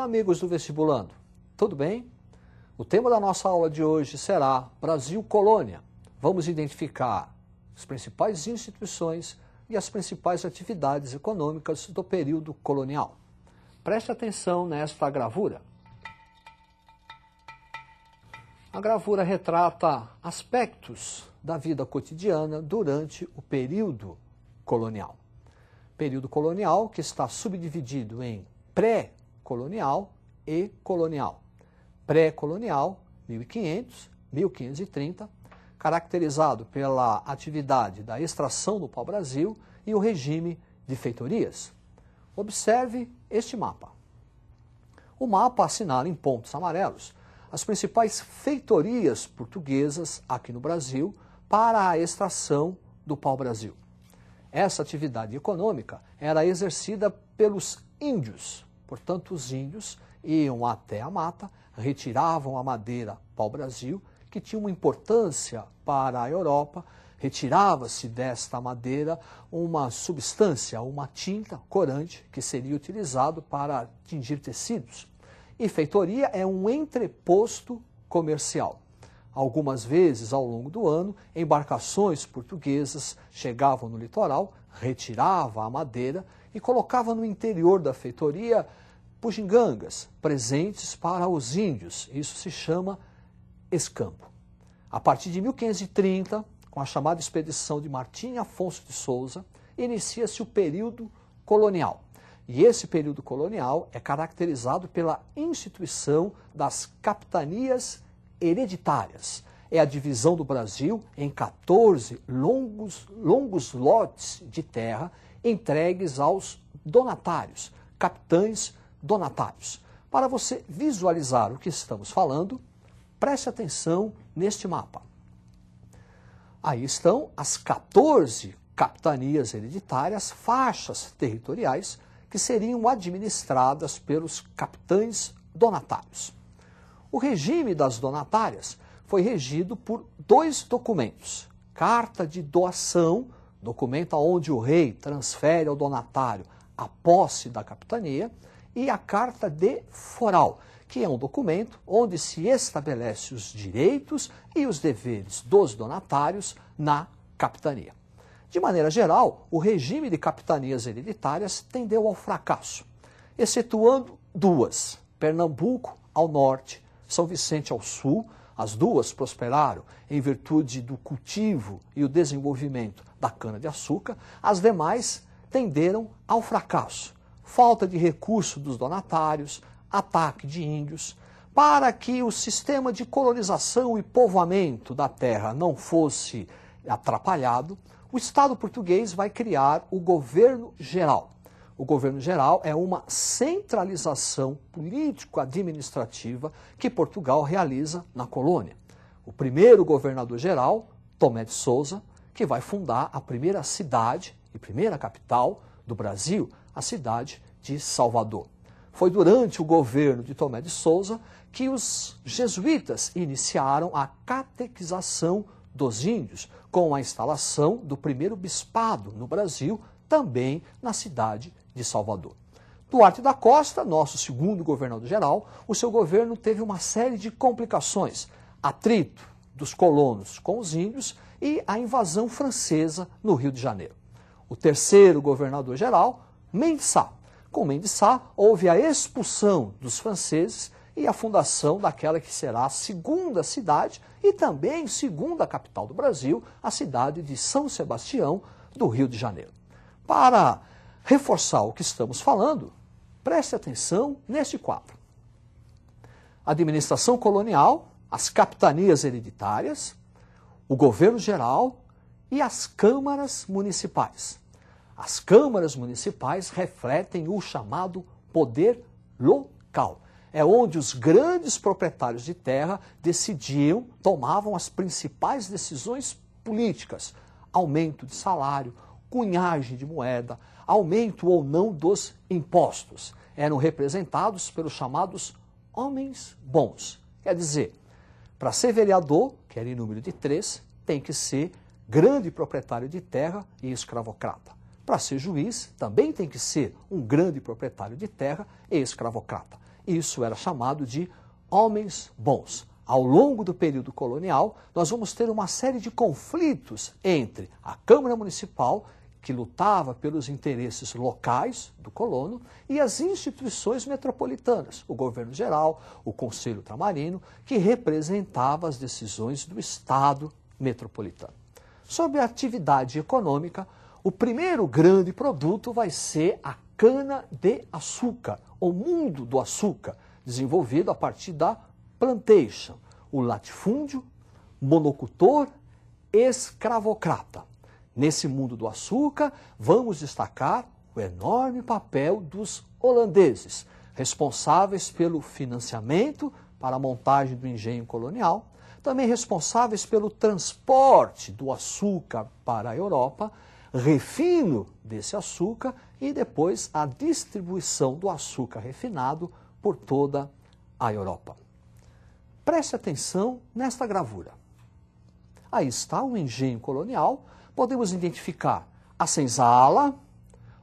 Olá, amigos do Vestibulando, tudo bem? O tema da nossa aula de hoje será Brasil Colônia. Vamos identificar as principais instituições e as principais atividades econômicas do período colonial. Preste atenção nesta gravura. A gravura retrata aspectos da vida cotidiana durante o período colonial. Período colonial que está subdividido em pré-colonial e colonial. Pré-colonial, 1500, 1530, caracterizado pela atividade da extração do pau-brasil e o regime de feitorias. Observe este mapa. O mapa assinala em pontos amarelos as principais feitorias portuguesas aqui no Brasil para a extração do pau-brasil. Essa atividade econômica era exercida pelos índios. Portanto, os índios iam até a mata, retiravam a madeira pau-brasil, que tinha uma importância para a Europa. Retirava-se desta madeira uma substância, uma tinta corante, que seria utilizado para tingir tecidos. E feitoria é um entreposto comercial. Algumas vezes, ao longo do ano, embarcações portuguesas chegavam no litoral, retiravam a madeira e colocavam no interior da feitoria bugigangas, presentes para os índios. Isso se chama escambo. A partir de 1530, com a chamada expedição de Martim Afonso de Souza, inicia-se o período colonial. E esse período colonial é caracterizado pela instituição das capitanias hereditárias. É a divisão do Brasil em 14 longos lotes de terra entregues aos donatários, capitães donatários. Para você visualizar o que estamos falando, preste atenção neste mapa. Aí estão as 14 capitanias hereditárias, faixas territoriais, que seriam administradas pelos capitães donatários. O regime das donatárias foi regido por dois documentos. Carta de doação, documento onde o rei transfere ao donatário a posse da capitania, e a carta de foral, que é um documento onde se estabelece os direitos e os deveres dos donatários na capitania. De maneira geral, o regime de capitanias hereditárias tendeu ao fracasso, excetuando duas, Pernambuco ao norte, São Vicente ao sul. As duas prosperaram em virtude do cultivo e o desenvolvimento da cana-de-açúcar. As demais tenderam ao fracasso. Falta de recurso dos donatários, ataque de índios. Para que o sistema de colonização e povoamento da terra não fosse atrapalhado, o Estado português vai criar o governo geral. O governo geral é uma centralização político-administrativa que Portugal realiza na colônia. O primeiro governador geral, Tomé de Souza, que vai fundar a primeira cidade e primeira capital do Brasil, a cidade de Salvador. Foi durante o governo de Tomé de Souza que os jesuítas iniciaram a catequização dos índios, com a instalação do primeiro bispado no Brasil, também na cidade de Salvador. Duarte da Costa, nosso segundo governador-geral, o seu governo teve uma série de complicações, atrito dos colonos com os índios e a invasão francesa no Rio de Janeiro. O terceiro governador-geral, Mendes Sá. Com Mendes Sá, houve a expulsão dos franceses e a fundação daquela que será a segunda cidade e também segunda capital do Brasil, a cidade de São Sebastião, do Rio de Janeiro. Para reforçar o que estamos falando, preste atenção neste quadro. Administração colonial, as capitanias hereditárias, o governo geral e as câmaras municipais. As câmaras municipais refletem o chamado poder local. É onde os grandes proprietários de terra decidiam, tomavam as principais decisões políticas. Aumento de salário, cunhagem de moeda, aumento ou não dos impostos. Eram representados pelos chamados homens bons. Quer dizer, para ser vereador, que era em número de 3, tem que ser grande proprietário de terra e escravocrata. Para ser juiz, também tem que ser um grande proprietário de terra e escravocrata. Isso era chamado de homens bons. Ao longo do período colonial, nós vamos ter uma série de conflitos entre a Câmara Municipal, que lutava pelos interesses locais do colono, e as instituições metropolitanas, o governo geral, o Conselho Ultramarino, que representava as decisões do Estado metropolitano. Sobre a atividade econômica, o primeiro grande produto vai ser a cana-de-açúcar, o mundo do açúcar, desenvolvido a partir da plantation, o latifúndio, monocultor, escravocrata. Nesse mundo do açúcar, vamos destacar o enorme papel dos holandeses, responsáveis pelo financiamento para a montagem do engenho colonial, também responsáveis pelo transporte do açúcar para a Europa, refino desse açúcar e depois a distribuição do açúcar refinado por toda a Europa. Preste atenção nesta gravura. Aí está o engenho colonial. Podemos identificar a senzala,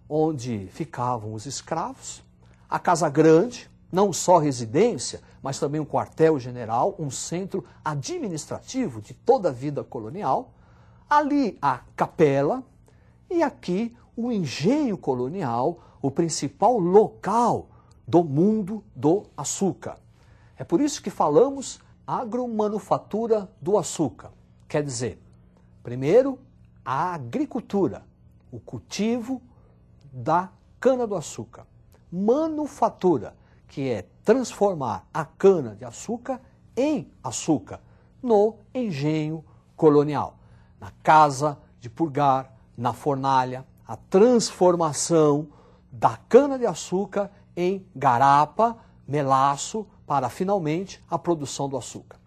onde ficavam os escravos, a Casa Grande, não só residência, mas também um quartel-general, um centro administrativo de toda a vida colonial, ali a capela e aqui o engenho colonial, o principal local do mundo do açúcar. É por isso que falamos agromanufatura do açúcar. Quer dizer, primeiro, a agricultura, o cultivo da cana-do-açúcar. Manufatura, que é transformar a cana-de-açúcar em açúcar no engenho colonial. Na casa de purgar, na fornalha, a transformação da cana-de-açúcar em garapa, melaço, para finalmente a produção do açúcar.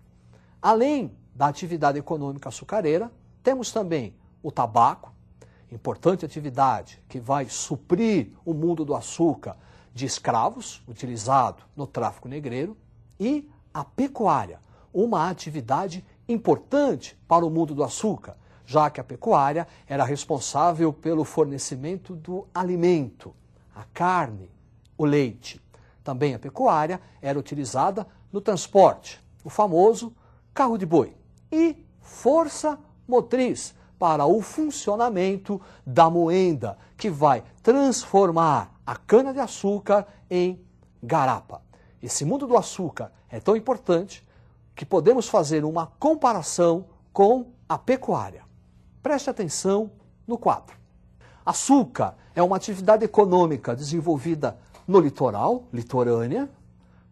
Além da atividade econômica açucareira, temos também o tabaco, importante atividade que vai suprir o mundo do açúcar de escravos, utilizado no tráfico negreiro, e a pecuária, uma atividade importante para o mundo do açúcar, já que a pecuária era responsável pelo fornecimento do alimento, a carne, o leite. Também a pecuária era utilizada no transporte, o famoso carro de boi, e força motriz para o funcionamento da moenda, que vai transformar a cana-de-açúcar em garapa. Esse mundo do açúcar é tão importante que podemos fazer uma comparação com a pecuária. Preste atenção no quadro. Açúcar é uma atividade econômica desenvolvida no litoral, litorânea,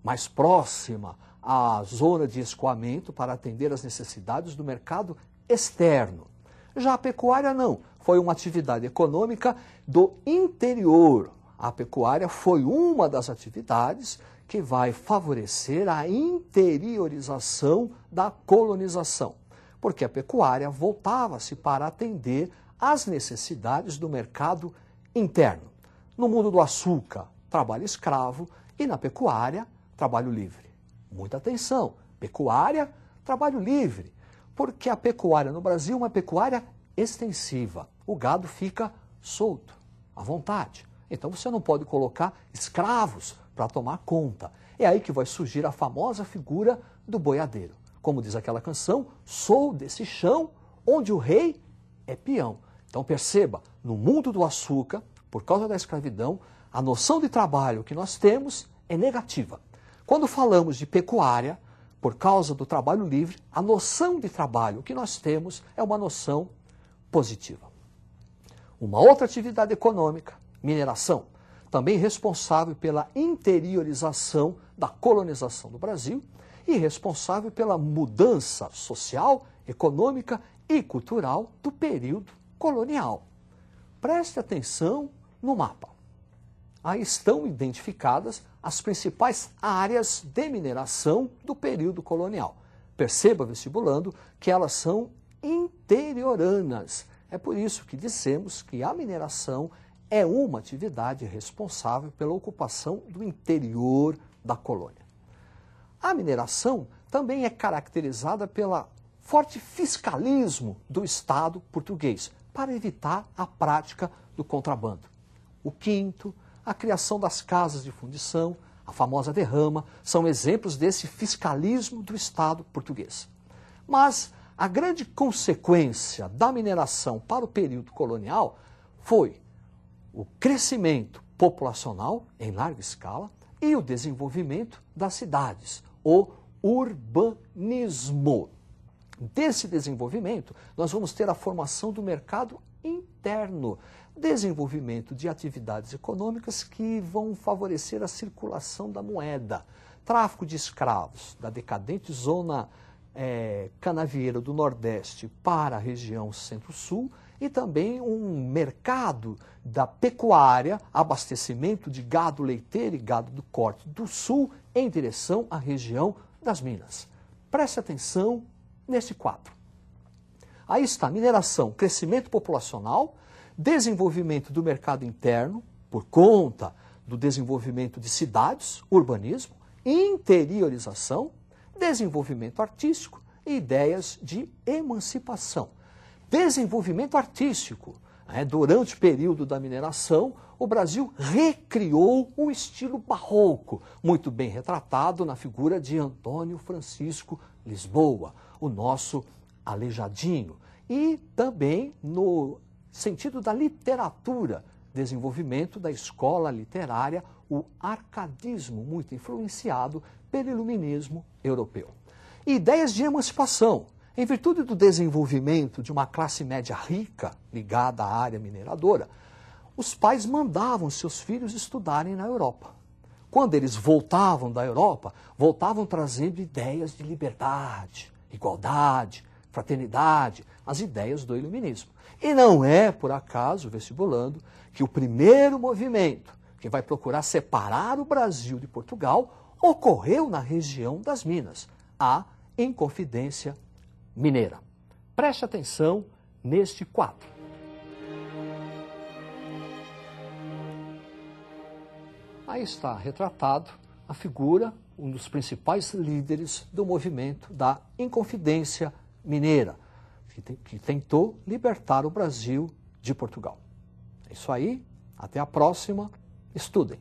mais próxima à zona de escoamento para atender às necessidades do mercado externo. Já a pecuária não, foi uma atividade econômica do interior. A pecuária foi uma das atividades que vai favorecer a interiorização da colonização, porque a pecuária voltava-se para atender às necessidades do mercado interno. No mundo do açúcar, trabalho escravo, e na pecuária, trabalho livre. Muita atenção, pecuária, trabalho livre, porque a pecuária no Brasil é uma pecuária extensiva. O gado fica solto, à vontade. Então você não pode colocar escravos para tomar conta. É aí que vai surgir a famosa figura do boiadeiro. Como diz aquela canção, sou desse chão onde o rei é peão. Então perceba, no mundo do açúcar, por causa da escravidão, a noção de trabalho que nós temos é negativa. Quando falamos de pecuária, por causa do trabalho livre, a noção de trabalho que nós temos é uma noção positiva. Uma outra atividade econômica, mineração, também responsável pela interiorização da colonização do Brasil e responsável pela mudança social, econômica e cultural do período colonial. Preste atenção no mapa. Aí estão identificadas as principais áreas de mineração do período colonial. Perceba, vestibulando, que elas são interioranas. É por isso que dissemos que a mineração é uma atividade responsável pela ocupação do interior da colônia. A mineração também é caracterizada pelo forte fiscalismo do Estado português, para evitar a prática do contrabando. O quinto, a criação das casas de fundição, a famosa derrama, são exemplos desse fiscalismo do Estado português. Mas a grande consequência da mineração para o período colonial foi o crescimento populacional em larga escala e o desenvolvimento das cidades, o urbanismo. Desse desenvolvimento, nós vamos ter a formação do mercado interno, desenvolvimento de atividades econômicas que vão favorecer a circulação da moeda, tráfico de escravos da decadente zona canavieira do Nordeste para a região Centro-Sul e também um mercado da pecuária, abastecimento de gado leiteiro e gado do corte do Sul em direção à região das Minas. Preste atenção nesse quadro. Aí está mineração, crescimento populacional, desenvolvimento do mercado interno, por conta do desenvolvimento de cidades, urbanismo, interiorização, desenvolvimento artístico e ideias de emancipação. Desenvolvimento artístico. Durante o período da mineração, o Brasil recriou um estilo barroco, muito bem retratado na figura de Antônio Francisco Lisboa, o nosso Aleijadinho. E também no sentido da literatura, desenvolvimento da escola literária, o arcadismo, muito influenciado pelo iluminismo europeu. E ideias de emancipação. Em virtude do desenvolvimento de uma classe média rica, ligada à área mineradora, os pais mandavam seus filhos estudarem na Europa. Quando eles voltavam da Europa, voltavam trazendo ideias de liberdade, igualdade, fraternidade, as ideias do iluminismo. E não é, por acaso, vestibulando, que o primeiro movimento que vai procurar separar o Brasil de Portugal ocorreu na região das Minas, a Inconfidência Mineira. Preste atenção neste quadro. Aí está retratado a figura, um dos principais líderes do movimento da Inconfidência Mineira, que tentou libertar o Brasil de Portugal. É isso aí, até a próxima, estudem.